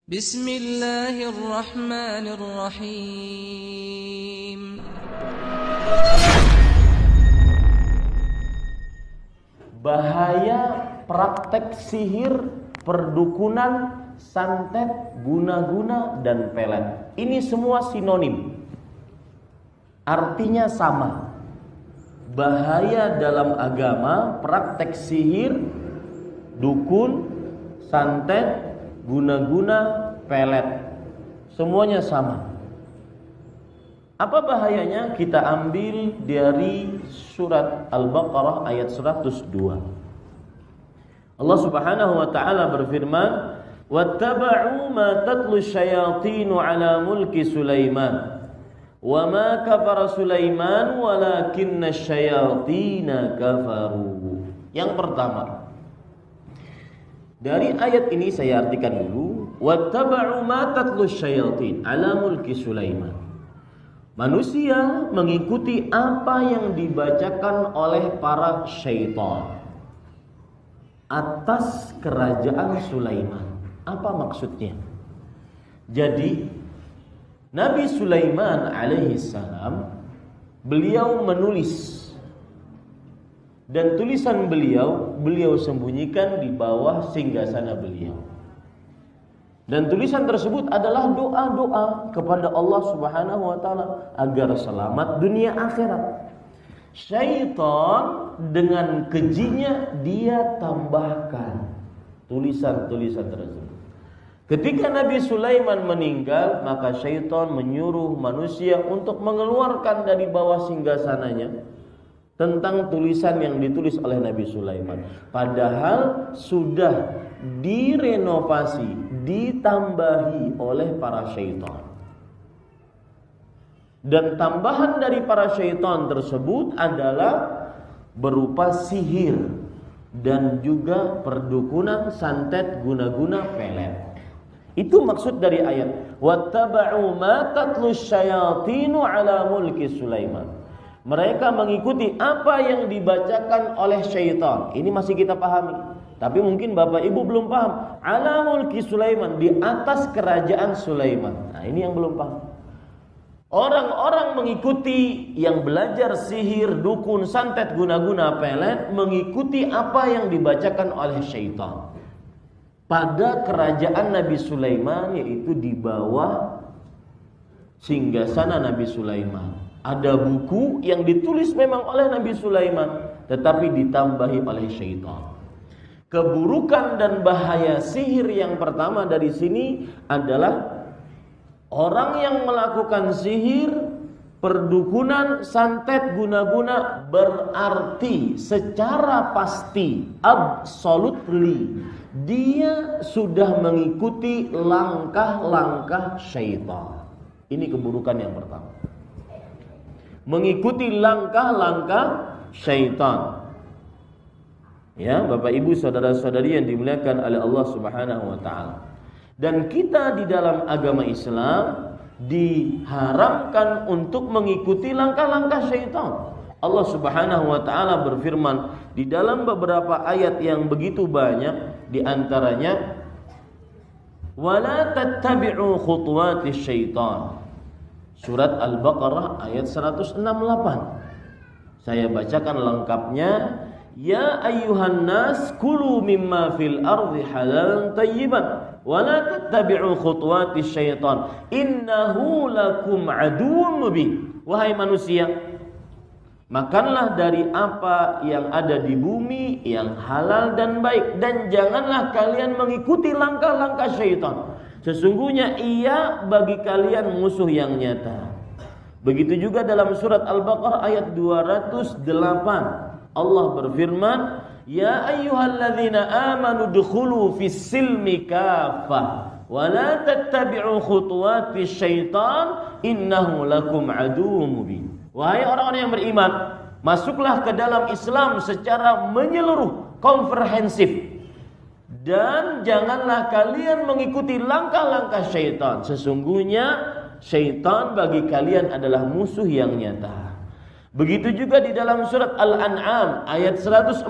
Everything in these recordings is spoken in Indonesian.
Bismillahirrahmanirrahim. Bahaya praktek sihir, perdukunan, santet, guna-guna, dan pelet. Ini semua sinonim. Artinya sama. Bahaya dalam agama, praktek sihir, dukun, santet, guna-guna, pelet. Semuanya sama. Apa bahayanya? Kita ambil dari surat Al-Baqarah ayat 102. Allah Subhanahu wa taala berfirman, "Wattaba'u ma tatlu syayatinu 'ala mulki Sulaiman, wa ma kafara Sulaiman walakinna syayatina kafaru." Yang pertama, dari ayat ini saya artikan dulu. Wattaba'u ma tatlu syayatin 'ala mulki Sulaiman. Manusia mengikuti apa yang dibacakan oleh para syaitan atas kerajaan Sulaiman. Apa maksudnya? Jadi Nabi Sulaiman alaihissalam, beliau menulis, dan tulisan beliau sembunyikan di bawah singgasana beliau. Dan tulisan tersebut adalah doa-doa kepada Allah Subhanahu wa taala agar selamat dunia akhirat. Syaitan dengan kejinya dia tambahkan tulisan-tulisan tersebut. Ketika Nabi Sulaiman meninggal, maka syaitan menyuruh manusia untuk mengeluarkan dari bawah singgasananya tentang tulisan yang ditulis oleh Nabi Sulaiman. Padahal sudah direnovasi, ditambahi oleh para syaitan. Dan tambahan dari para syaitan tersebut adalah berupa sihir dan juga perdukunan, santet, guna-guna, pelet. Itu maksud dari ayat wattaba'u ma tatlu syayatinu 'ala mulki Sulaiman. Mereka mengikuti apa yang dibacakan oleh syaitan. Ini masih kita pahami. Tapi mungkin Bapak Ibu belum paham. 'Ala mulki Sulaiman, di atas kerajaan Sulaiman. Nah, ini yang belum paham. Orang-orang mengikuti yang belajar sihir, dukun, santet, guna-guna, pelet, mengikuti apa yang dibacakan oleh syaitan pada kerajaan Nabi Sulaiman, yaitu di bawah singgasana Nabi Sulaiman. Ada buku yang ditulis memang oleh Nabi Sulaiman, tetapi ditambahi oleh syaitan. Keburukan dan bahaya sihir yang pertama dari sini adalah orang yang melakukan sihir, perdukunan, santet, guna-guna berarti secara pasti, absolutely, dia sudah mengikuti langkah-langkah syaitan. Ini keburukan yang pertama. Mengikuti langkah-langkah syaitan. Ya, Bapak Ibu, saudara-saudari yang dimuliakan oleh Allah Subhanahu wa taala. Dan kita di dalam agama Islam diharamkan untuk mengikuti langkah-langkah syaitan. Allah Subhanahu wa taala berfirman di dalam beberapa ayat yang begitu banyak, di antaranya wala tattabi'u khutuwatis syaitan. Surat Al-Baqarah ayat 168. Saya bacakan lengkapnya. Ya ayyuhan nas kulu mimma fil ardi halalan tayyiban wa la tattabi'u khutuwatis syaitan innahu lakum aduwwun mubin. Wahai manusia, makanlah dari apa yang ada di bumi yang halal dan baik, dan janganlah kalian mengikuti langkah-langkah syaitan. Sesungguhnya ia bagi kalian musuh yang nyata. Begitu juga dalam surat Al-Baqarah ayat 208. Allah berfirman, ya ayyuhalladzina amanu dukhulu fis silmi kaffah wa la tattabi'u khutuwatis syaitan innahu lakum aduwwun mubin. Wahai orang-orang yang beriman, masuklah ke dalam Islam secara menyeluruh, komprehensif. Dan janganlah kalian mengikuti langkah-langkah syaitan. Sesungguhnya syaitan bagi kalian adalah musuh yang nyata. Begitu juga di dalam surat Al-An'am ayat 142.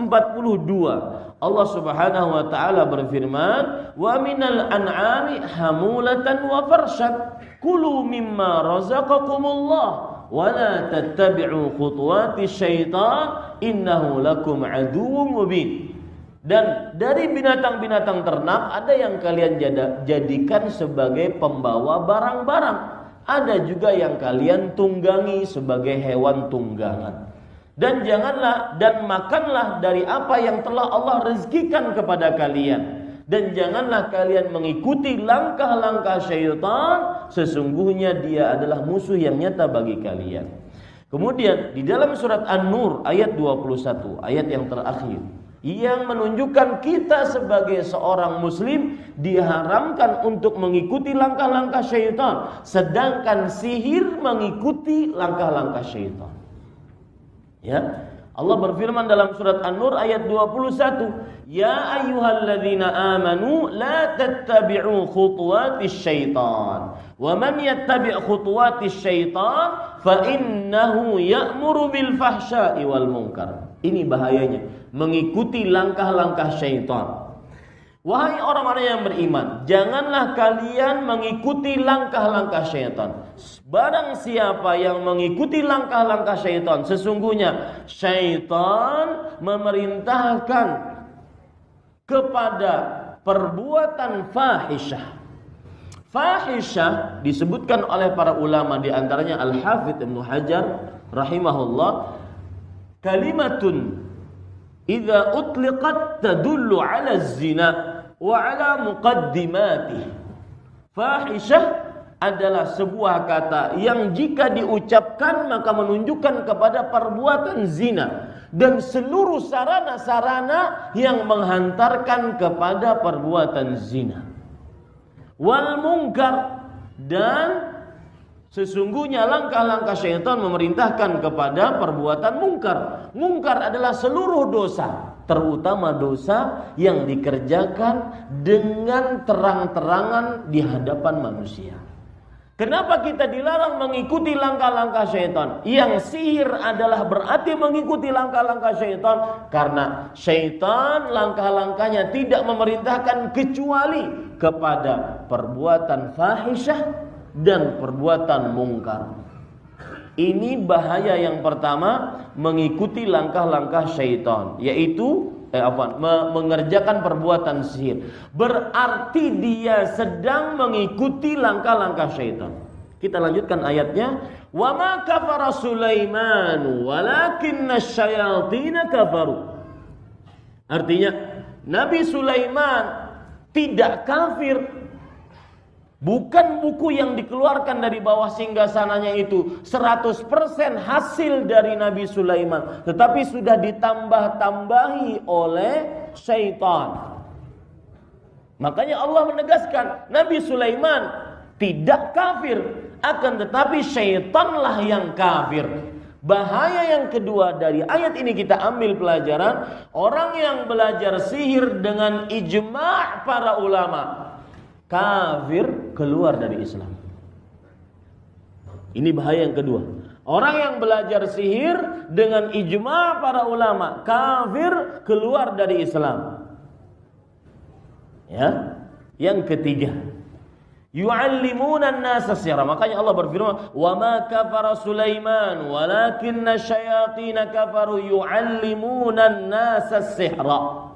Allah Subhanahu wa taala berfirman, "Wa minal an'ami hamulatan wa farshan, kulu mimma razaqakumullah wa la tattabi'u khutuwatis syaitan innahu lakum aduwwum mubin." Dan dari binatang-binatang ternak ada yang kalian jadikan sebagai pembawa barang-barang, ada juga yang kalian tunggangi sebagai hewan tunggangan. Dan janganlah dan makanlah dari apa yang telah Allah rezekikan kepada kalian. Dan janganlah kalian mengikuti langkah-langkah syaitan, sesungguhnya dia adalah musuh yang nyata bagi kalian. Kemudian di dalam surat An-Nur ayat 21, ayat yang terakhir, yang menunjukkan kita sebagai seorang muslim diharamkan untuk mengikuti langkah-langkah syaitan, sedangkan sihir mengikuti langkah-langkah syaitan. Ya, Allah berfirman dalam surat An-Nur ayat 21, "Ya ayyuhalladzina amanu la tattabi'u khutuwatis syaitan. Wa man yattabi' khutuwatis syaitan fa innahu ya'muru bil fahsya'i wal munkar." Ini bahayanya, mengikuti langkah-langkah syaitan. Wahai orang-orang yang beriman, janganlah kalian mengikuti langkah-langkah syaitan. Barang siapa yang mengikuti langkah-langkah syaitan, sesungguhnya syaitan memerintahkan kepada perbuatan fahisyah. Fahisyah disebutkan oleh para ulama, di antaranya Al-Hafidz Ibnu Hajar rahimahullah, kalimatun idza utliqat tadullu 'ala az-zina wa 'ala muqaddimatih. Fahisyah adalah sebuah kata yang jika diucapkan maka menunjukkan kepada perbuatan zina dan seluruh sarana-sarana yang menghantarkan kepada perbuatan zina. Wal munkar, dan sesungguhnya langkah-langkah syaitan memerintahkan kepada perbuatan mungkar. Mungkar adalah seluruh dosa, terutama dosa yang dikerjakan dengan terang-terangan di hadapan manusia. Kenapa kita dilarang mengikuti langkah-langkah syaitan? Yang sihir adalah berarti mengikuti langkah-langkah syaitan, karena syaitan langkah-langkahnya tidak memerintahkan kecuali kepada perbuatan fahisyah dan perbuatan mungkar. Ini bahaya yang pertama, mengikuti langkah-langkah syaitan, yaitu mengerjakan perbuatan sihir. Berarti dia sedang mengikuti langkah-langkah syaitan. Kita lanjutkan ayatnya. Wa ma kafara Sulaiman walakinna syayatin kafaru. Artinya Nabi Sulaiman tidak kafir. Bukan buku yang dikeluarkan dari bawah singgasananya itu 100% hasil dari Nabi Sulaiman, tetapi sudah ditambah-tambahi oleh syaitan. Makanya Allah menegaskan Nabi Sulaiman tidak kafir, akan tetapi syaitanlah yang kafir. Bahaya yang kedua dari ayat ini kita ambil pelajaran, orang yang belajar sihir dengan ijma' para ulama kafir, keluar dari Islam. Ini bahaya yang kedua. Orang yang belajar sihir dengan ijma' para ulama kafir, keluar dari Islam. Ya. Yang ketiga, yu'allimuna an-nasa sihra. Makanya Allah berfirman, "Wa ma kafara Sulaiman walakinna syayatin kafaru yu'allimuna an-nasa sihra."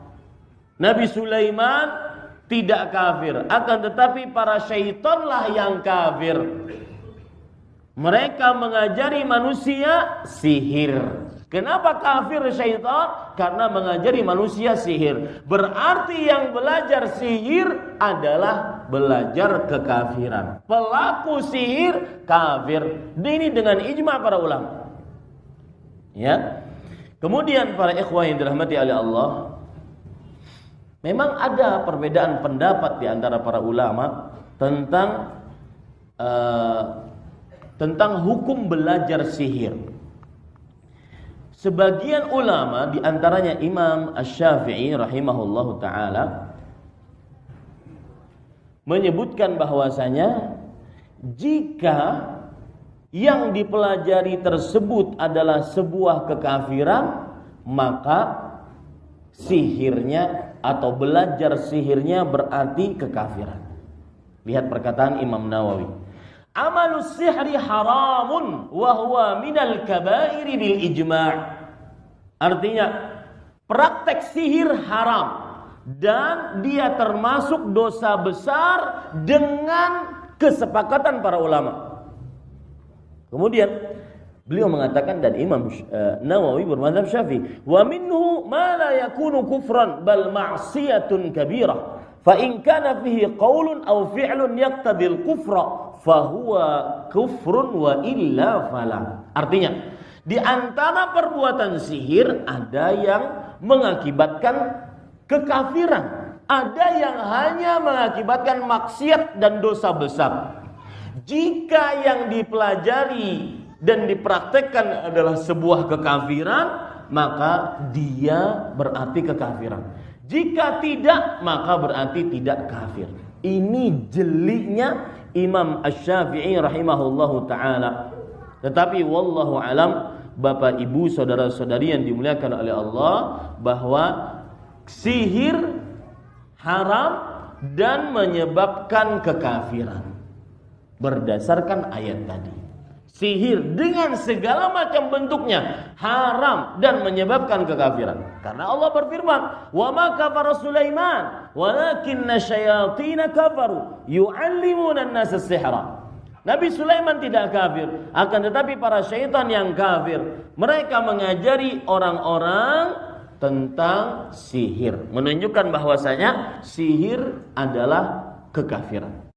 Nabi Sulaiman tidak kafir, akan tetapi para syaitanlah yang kafir. Mereka mengajari manusia sihir. Kenapa kafir syaitan? Karena mengajari manusia sihir. Berarti yang belajar sihir adalah belajar kekafiran. Pelaku sihir kafir. Ini dengan ijma' para ulama. Ya. Kemudian para ikhwah yang dirahmati oleh Allah, memang ada perbedaan pendapat di antara para ulama tentang hukum belajar sihir. Sebagian ulama, di antaranya Imam Asy-Syafi'i rahimahullahu taala, menyebutkan bahwasanya jika yang dipelajari tersebut adalah sebuah kekafiran, maka sihirnya atau belajar sihirnya berarti kekafiran. Lihat perkataan Imam Nawawi. Amalus sihri haramun wa huwa minal kabairi bil ijma'. Artinya praktek sihir haram dan dia termasuk dosa besar dengan kesepakatan para ulama. Kemudian beliau mengatakan, dan Imam Nawawi bermadzhab Syafi'i, wa minhu ma la yakunu kufran bal ma'siyatun kabirah fa in kana fihi qaulun aw fi'lun yaqtadil kufra fa huwa kufrun wa illa fala. Artinya, di antara perbuatan sihir ada yang mengakibatkan kekafiran, ada yang hanya mengakibatkan maksiat dan dosa besar. Jika yang dipelajari dan dipraktekkan adalah sebuah kekafiran, maka dia berarti kekafiran. Jika tidak, maka berarti tidak kafir. Ini jeliknya Imam Asy-Syafi'i rahimahullahu ta'ala. Tetapi wallahu alam, Bapak Ibu saudara-saudari yang dimuliakan oleh Allah, bahwa sihir haram dan menyebabkan kekafiran berdasarkan ayat tadi. Sihir dengan segala macam bentuknya haram dan menyebabkan kekafiran. Karena Allah berfirman, "Wa ma kafara Sulaiman, walakinna syayatin kafaru yu'allimuna an-nasa as-sihra." Nabi Sulaiman tidak kafir, akan tetapi para syaitan yang kafir. Mereka mengajari orang-orang tentang sihir, menunjukkan bahwasanya sihir adalah kekafiran.